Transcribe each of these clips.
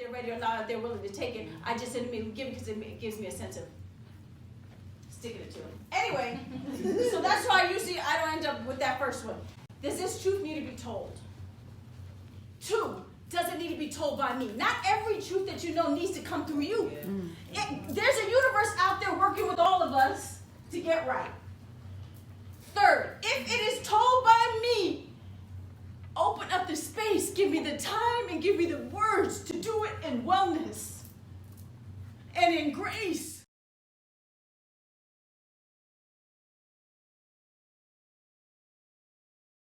they're ready or not, if they're willing to take it. I just immediately give it because it gives me a sense of sticking it to it. Anyway, so that's why usually I don't end up with that first one. Does this truth need to be told? 2, does it need to be told by me? Not every truth that you know needs to come through you. There's a universe out there working with all of us to get right. 3rd, if it is told by me, open up the space, give me the time, and give me the words to do it in wellness and in grace.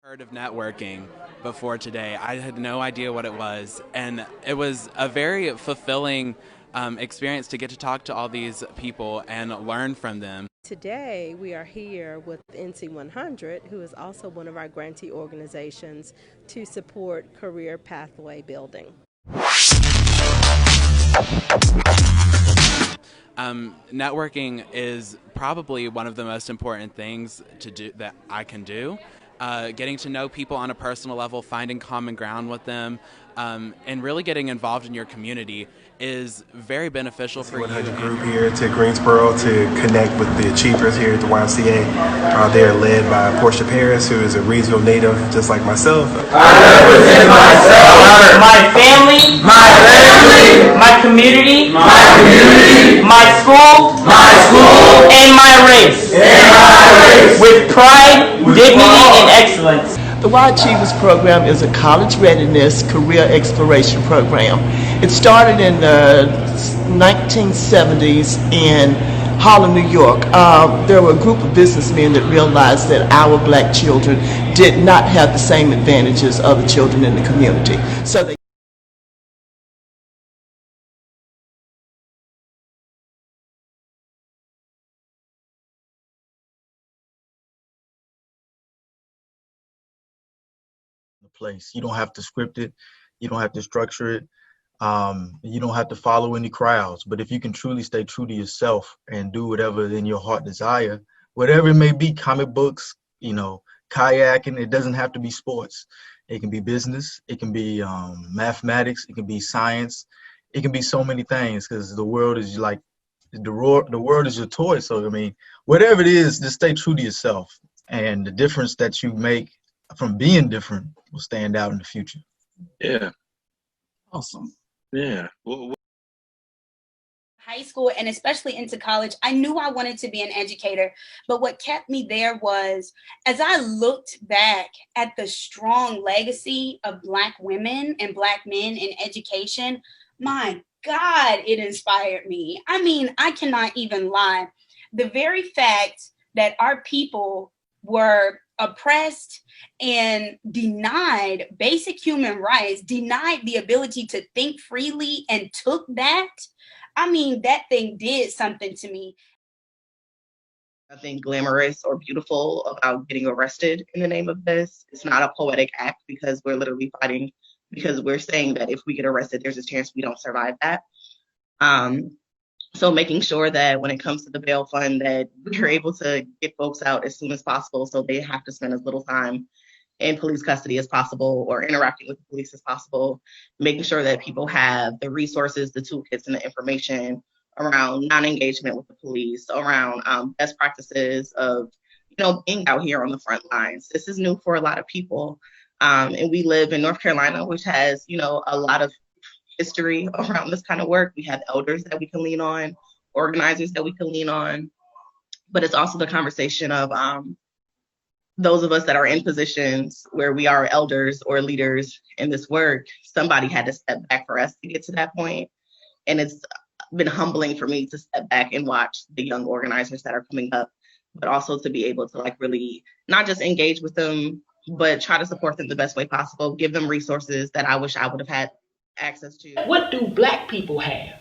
Heard of networking before today. I had no idea what it was, and it was a very fulfilling experience to get to talk to all these people and learn from them. Today we are here with NC 100, who is also one of our grantee organizations to support career pathway building. Networking is probably one of the most important things to do that I can do. Getting to know people on a personal level, finding common ground with them, and really getting involved in your community is very beneficial for you. 100 group here to Greensboro to connect with the achievers here at the YMCA. They are led by Portia Paris, who is a Reedsville native, just like myself. I represent myself, my family, my community, my school, and my race, with pride, dignity, and excellence. The Y Achievers program is a college readiness career exploration program. It started in the 1970s in Harlem, New York. There were a group of businessmen that realized that our black children did not have the same advantages of the children in the community. So they place. You don't have to script it. You don't have to structure it. You don't have to follow any crowds. But if you can truly stay true to yourself and do whatever in your heart desire, whatever it may be, comic books, kayaking, it doesn't have to be sports. It can be business. It can be mathematics. It can be science. It can be so many things, because the world is like, the world is your toy. So, I mean, whatever it is, just stay true to yourself. And the difference that you make from being different will stand out in the future. Yeah. Awesome. Yeah. High school and especially into college, I knew I wanted to be an educator, but what kept me there was, as I looked back at the strong legacy of Black women and Black men in education, my God, it inspired me. I mean, I cannot even lie. The very fact that our people were oppressed and denied basic human rights, denied the ability to think freely, and took that, I mean, that thing did something to me. Nothing glamorous or beautiful about getting arrested in the name of this. It's not a poetic act, because we're literally fighting, because we're saying that if we get arrested, there's a chance we don't survive that. So making sure that when it comes to the bail fund, that we're able to get folks out as soon as possible, so they have to spend as little time in police custody as possible or interacting with the police as possible, making sure that people have the resources, the toolkits, and the information around non-engagement with the police, around best practices of, being out here on the front lines. This is new for a lot of people. And we live in North Carolina, which has, a lot of history around this kind of work. We have elders that we can lean on, organizers that we can lean on, but it's also the conversation of those of us that are in positions where we are elders or leaders in this work. Somebody had to step back for us to get to that point. And it's been humbling for me to step back and watch the young organizers that are coming up, but also to be able to really not just engage with them, but try to support them the best way possible, give them resources that I wish I would have had access to. What do Black people have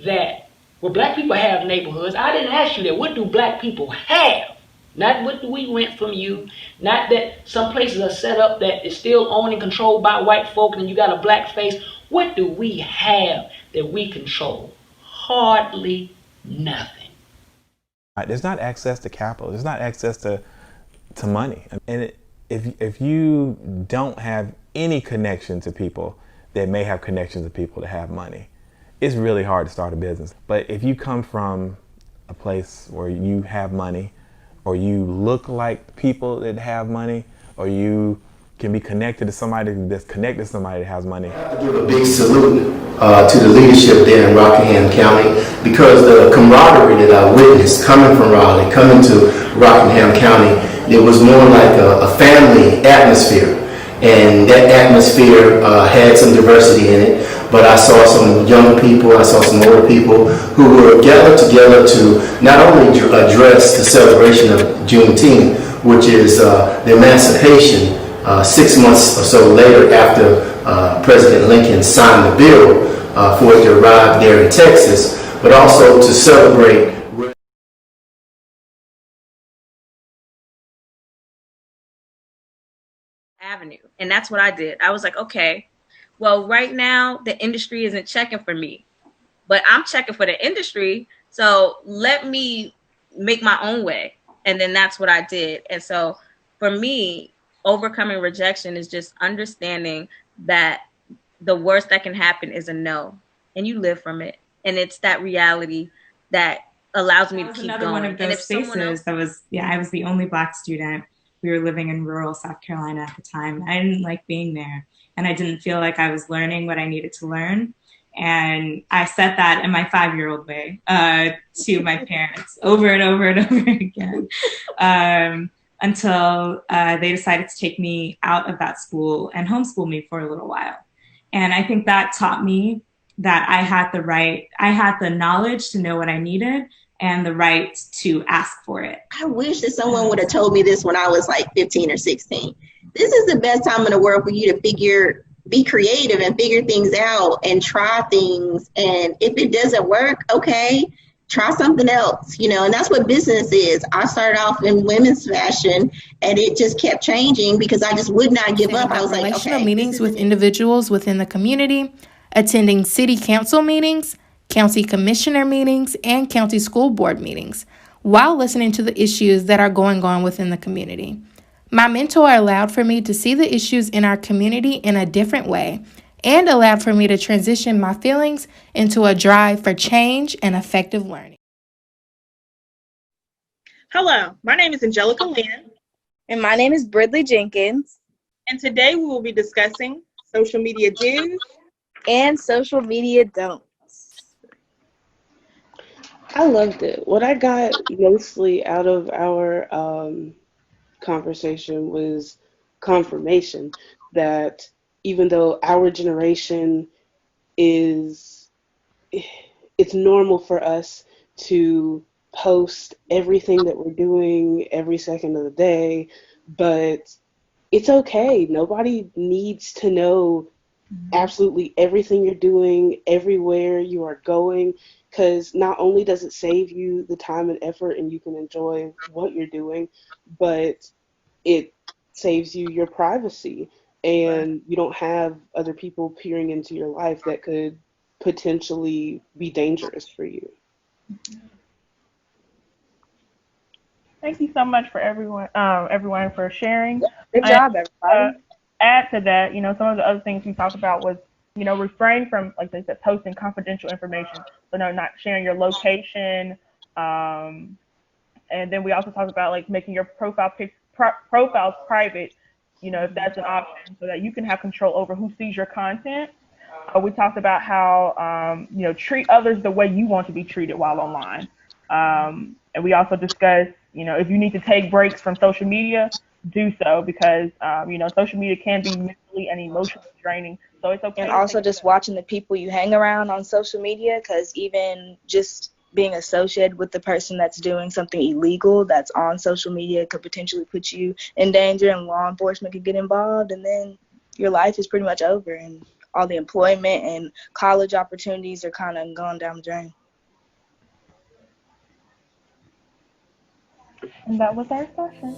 Black people have neighborhoods? I didn't ask you that. What do Black people have? Not what do we rent from you, not that some places are set up that is still owned and controlled by white folk and you got a black face. What do we have that we control? Hardly nothing. There's not access to capital. There's not access to money. And if you don't have any connection to people, that may have connections to people that have money. It's really hard to start a business. But if you come from a place where you have money, or you look like people that have money, or you can be connected to somebody that's connected to somebody that has money. I give a big salute to the leadership there in Rockingham County, because the camaraderie that I witnessed coming from Raleigh, coming to Rockingham County, it was more like a family atmosphere. And that atmosphere had some diversity in it, but I saw some young people, I saw some older people who were gathered together to not only address the celebration of Juneteenth, which is the emancipation 6 months or so later after President Lincoln signed the bill for it to arrive there in Texas, but also to celebrate avenue. And that's what I did. I was like, okay, well, right now the industry isn't checking for me, but I'm checking for the industry. So let me make my own way. And then that's what I did. And so for me, overcoming rejection is just understanding that the worst that can happen is a no, and you live from it. And it's that reality that allows me to keep another going. One of those spaces that was, I was the only Black student. We were living in rural South Carolina at the time. I didn't like being there, and I didn't feel like I was learning what I needed to learn. And I said that in my 5-year-old way to my parents over and over and over again until they decided to take me out of that school and homeschool me for a little while. And I think that taught me that I had the knowledge to know what I needed and the right to ask for it. I wish that someone would have told me this when I was like 15 or 16. This is the best time in the world for you to be creative and figure things out and try things. And if it doesn't work, okay, try something else, and that's what business is. I started off in women's fashion, and it just kept changing because I just would not give up. I was like, relational meetings with individuals within the community, attending city council meetings, county commissioner meetings, and county school board meetings, while listening to the issues that are going on within the community. My mentor allowed for me to see the issues in our community in a different way, and allowed for me to transition my feelings into a drive for change and effective learning. Hello, my name is Angelica Lynn. And my name is Bridley Jenkins. And today we will be discussing social media do's and social media don'ts. I loved it. What I got mostly out of our conversation was confirmation that even though our generation it's normal for us to post everything that we're doing every second of the day, but it's okay. Nobody needs to know absolutely everything you're doing, everywhere you are going, because not only does it save you the time and effort and you can enjoy what you're doing, but it saves you your privacy. And you don't have other people peering into your life that could potentially be dangerous for you. Thank you so much for everyone for sharing. Good job, everybody. Add to that, some of the other things we talked about was, refrain from, like they said, posting confidential information. So no, not sharing your location. And then we also talked about like making your profiles private, if that's an option, so that you can have control over who sees your content. We talked about how, treat others the way you want to be treated while online. And we also discussed, if you need to take breaks from social media, do so, because, social media can be mentally and emotionally draining. So it's okay. And also just watching the people you hang around on social media, because even just being associated with the person that's doing something illegal that's on social media could potentially put you in danger, and law enforcement could get involved, and then your life is pretty much over, and all the employment and college opportunities are kind of going down the drain. And that was our session.